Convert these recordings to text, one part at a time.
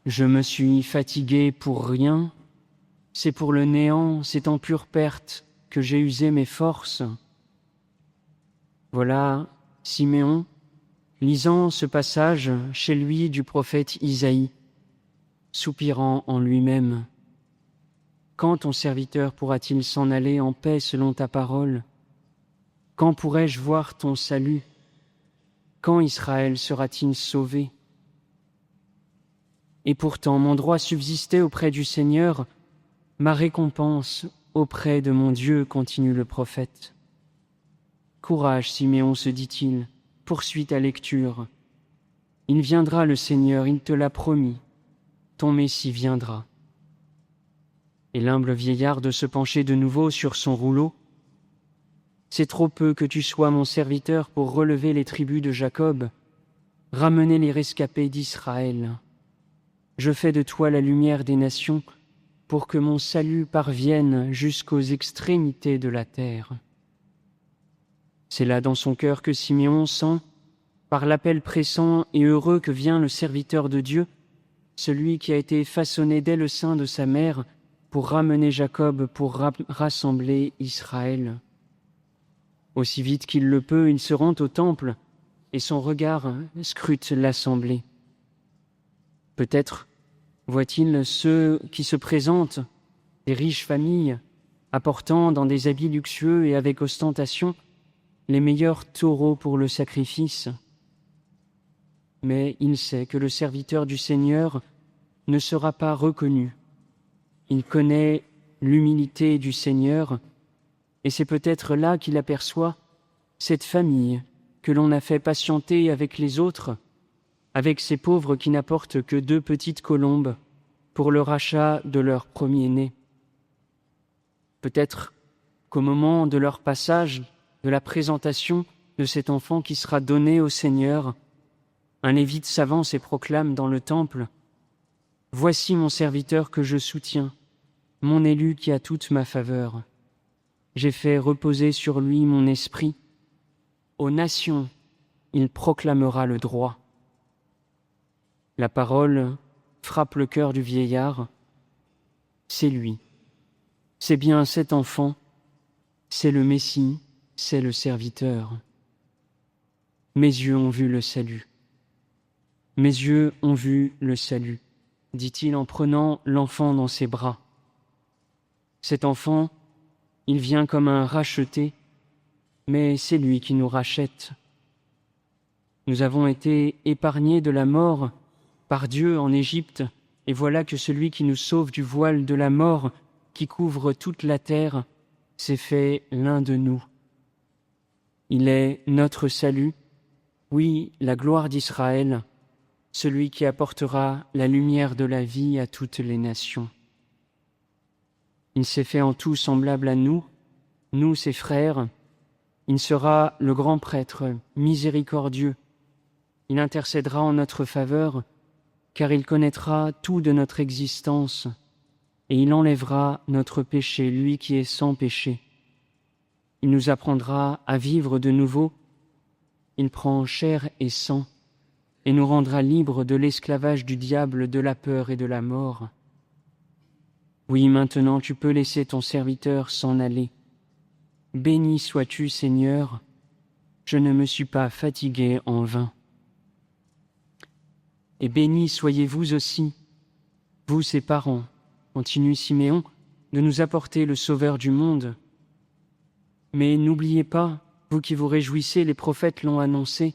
Je me suis fatigué pour rien, c'est pour le néant, c'est en pure perte que j'ai usé mes forces. Voilà Siméon, lisant ce passage chez lui du prophète Isaïe, soupirant en lui-même. Quand ton serviteur pourra-t-il s'en aller en paix selon ta parole? Quand pourrai-je voir ton salut? Quand Israël sera-t-il sauvé? Et pourtant, mon droit subsistait auprès du Seigneur, ma récompense auprès de mon Dieu, continue le prophète. Courage, Siméon, se dit-il, poursuis ta lecture. Il viendra le Seigneur, il te l'a promis, ton Messie viendra. Et l'humble vieillard de se pencher de nouveau sur son rouleau. C'est trop peu que tu sois mon serviteur pour relever les tribus de Jacob, ramener les rescapés d'Israël. Je fais de toi la lumière des nations pour que mon salut parvienne jusqu'aux extrémités de la terre. C'est là dans son cœur que Siméon sent, par l'appel pressant et heureux que vient le serviteur de Dieu, celui qui a été façonné dès le sein de sa mère pour ramener Jacob, pour rassembler Israël. Aussi vite qu'il le peut, il se rend au temple et son regard scrute l'assemblée. Peut-être voit-il ceux qui se présentent, des riches familles, apportant dans des habits luxueux et avec ostentation les meilleurs taureaux pour le sacrifice. Mais il sait que le serviteur du Seigneur ne sera pas reconnu. Il connaît l'humilité du Seigneur, et c'est peut-être là qu'il aperçoit cette famille que l'on a fait patienter avec les autres, avec ces pauvres qui n'apportent que 2 petites colombes pour le rachat de leur premier-né. Peut-être qu'au moment de leur passage, de la présentation de cet enfant qui sera donné au Seigneur, un lévite s'avance et proclame dans le temple « Voici mon serviteur que je soutiens, mon élu qui a toute ma faveur. J'ai fait reposer sur lui mon esprit. Aux nations, il proclamera le droit. » La parole frappe le cœur du vieillard. C'est lui. C'est bien cet enfant. C'est le Messie, c'est le serviteur. Mes yeux ont vu le salut. Mes yeux ont vu le salut, dit-il en prenant l'enfant dans ses bras. Cet enfant, il vient comme un racheté, mais c'est lui qui nous rachète. Nous avons été épargnés de la mort par Dieu en Égypte, et voilà que celui qui nous sauve du voile de la mort qui couvre toute la terre s'est fait l'un de nous. Il est notre salut, oui, la gloire d'Israël, celui qui apportera la lumière de la vie à toutes les nations. Il s'est fait en tout semblable à nous, ses frères. Il sera le grand prêtre miséricordieux. Il intercédera en notre faveur, car il connaîtra tout de notre existence, et il enlèvera notre péché, lui qui est sans péché. Il nous apprendra à vivre de nouveau. Il prend chair et sang, et nous rendra libres de l'esclavage du diable, de la peur et de la mort. Oui, maintenant tu peux laisser ton serviteur s'en aller. Béni sois-tu, Seigneur, je ne me suis pas fatigué en vain. Et bénis soyez-vous aussi, vous ses parents, continue Siméon, de nous apporter le Sauveur du monde. Mais n'oubliez pas, vous qui vous réjouissez, les prophètes l'ont annoncé,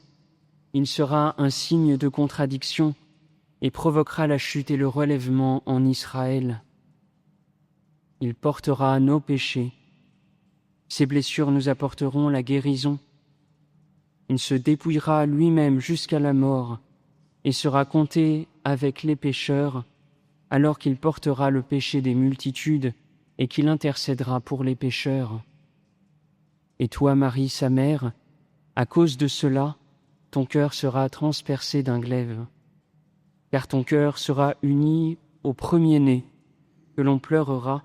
il sera un signe de contradiction et provoquera la chute et le relèvement en Israël. Il portera nos péchés. Ses blessures nous apporteront la guérison. Il se dépouillera lui-même jusqu'à la mort et sera compté avec les pécheurs, alors qu'il portera le péché des multitudes et qu'il intercédera pour les pécheurs. Et toi, Marie, sa mère, à cause de cela, ton cœur sera transpercé d'un glaive, car ton cœur sera uni au premier-né que l'on pleurera,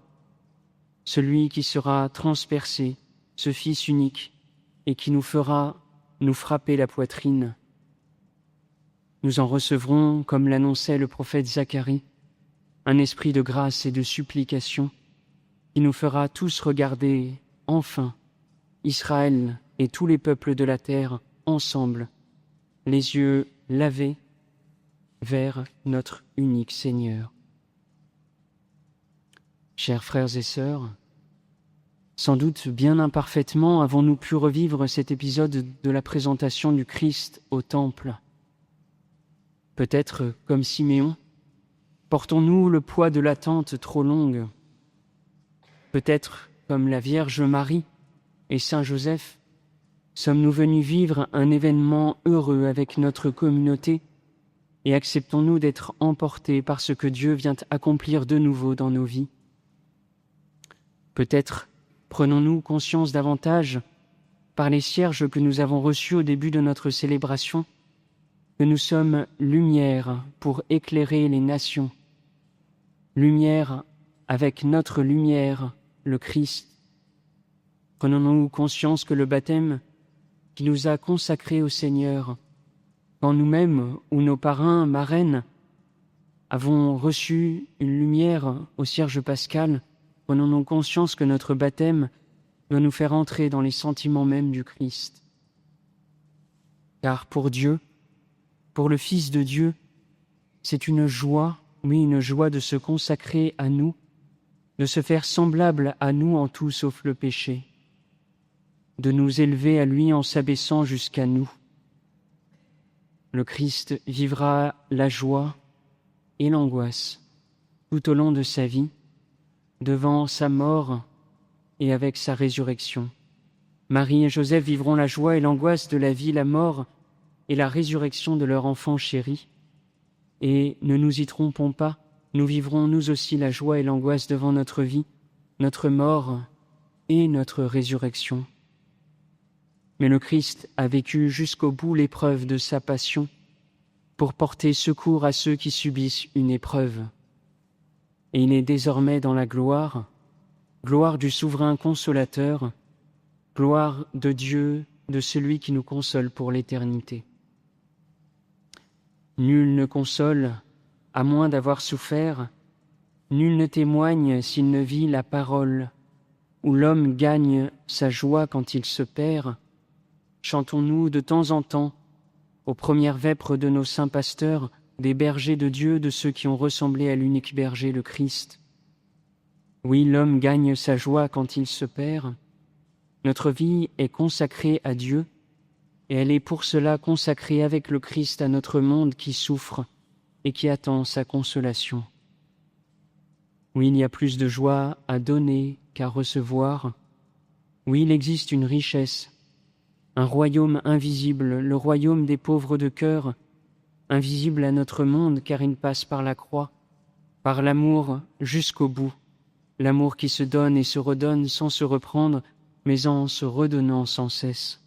celui qui sera transpercé, ce Fils unique, et qui nous fera nous frapper la poitrine. nous en recevrons, comme l'annonçait le prophète Zacharie, un esprit de grâce et de supplication qui nous fera tous regarder enfin Israël et tous les peuples de la terre ensemble, les yeux lavés vers notre unique Seigneur. Chers frères et sœurs, sans doute bien imparfaitement avons-nous pu revivre cet épisode de la présentation du Christ au Temple. Peut-être, comme Siméon, portons-nous le poids de l'attente trop longue. Peut-être, comme la Vierge Marie et Saint Joseph, sommes-nous venus vivre un événement heureux avec notre communauté et acceptons-nous d'être emportés par ce que Dieu vient accomplir de nouveau dans nos vies. Peut-être prenons-nous conscience davantage, par les cierges que nous avons reçus au début de notre célébration, que nous sommes lumière pour éclairer les nations, lumière avec notre lumière, le Christ. Prenons-nous conscience que le baptême qui nous a consacrés au Seigneur, quand nous-mêmes ou nos parrains, marraines, avons reçu une lumière au cierge pascal, prenons-nous conscience que notre baptême doit nous faire entrer dans les sentiments mêmes du Christ. Car pour Dieu, pour le Fils de Dieu, c'est une joie, oui, une joie de se consacrer à nous, de se faire semblable à nous en tout sauf le péché, de nous élever à lui en s'abaissant jusqu'à nous. Le Christ vivra la joie et l'angoisse tout au long de sa vie, devant sa mort et avec sa résurrection. Marie et Joseph vivront la joie et l'angoisse de la vie, la mort et la résurrection de leur enfant chéri. Et ne nous y trompons pas, nous vivrons nous aussi la joie et l'angoisse devant notre vie, notre mort et notre résurrection. Mais le Christ a vécu jusqu'au bout l'épreuve de sa passion pour porter secours à ceux qui subissent une épreuve. Et il est désormais dans la gloire, gloire du souverain consolateur, gloire de Dieu, de celui qui nous console pour l'éternité. Nul ne console à moins d'avoir souffert, nul ne témoigne s'il ne vit la parole, où l'homme gagne sa joie quand il se perd. Chantons-nous de temps en temps, aux premières vêpres de nos saints pasteurs, des bergers de Dieu, de ceux qui ont ressemblé à l'unique berger, le Christ. Oui, l'homme gagne sa joie quand il se perd. Notre vie est consacrée à Dieu, et elle est pour cela consacrée avec le Christ à notre monde qui souffre et qui attend sa consolation. Oui, il y a plus de joie à donner qu'à recevoir. Oui, il existe une richesse, un royaume invisible, le royaume des pauvres de cœur, invisible à notre monde car il passe par la croix, par l'amour jusqu'au bout, l'amour qui se donne et se redonne sans se reprendre, mais en se redonnant sans cesse.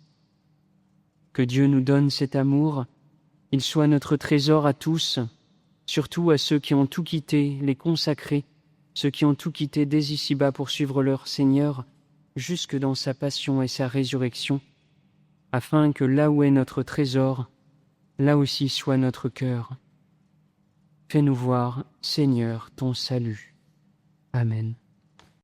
Que Dieu nous donne cet amour, il soit notre trésor à tous, surtout à ceux qui ont tout quitté, les consacrés, ceux qui ont tout quitté dès ici-bas pour suivre leur Seigneur, jusque dans sa passion et sa résurrection, afin que là où est notre trésor, là aussi soit notre cœur. Fais-nous voir, Seigneur, ton salut. Amen.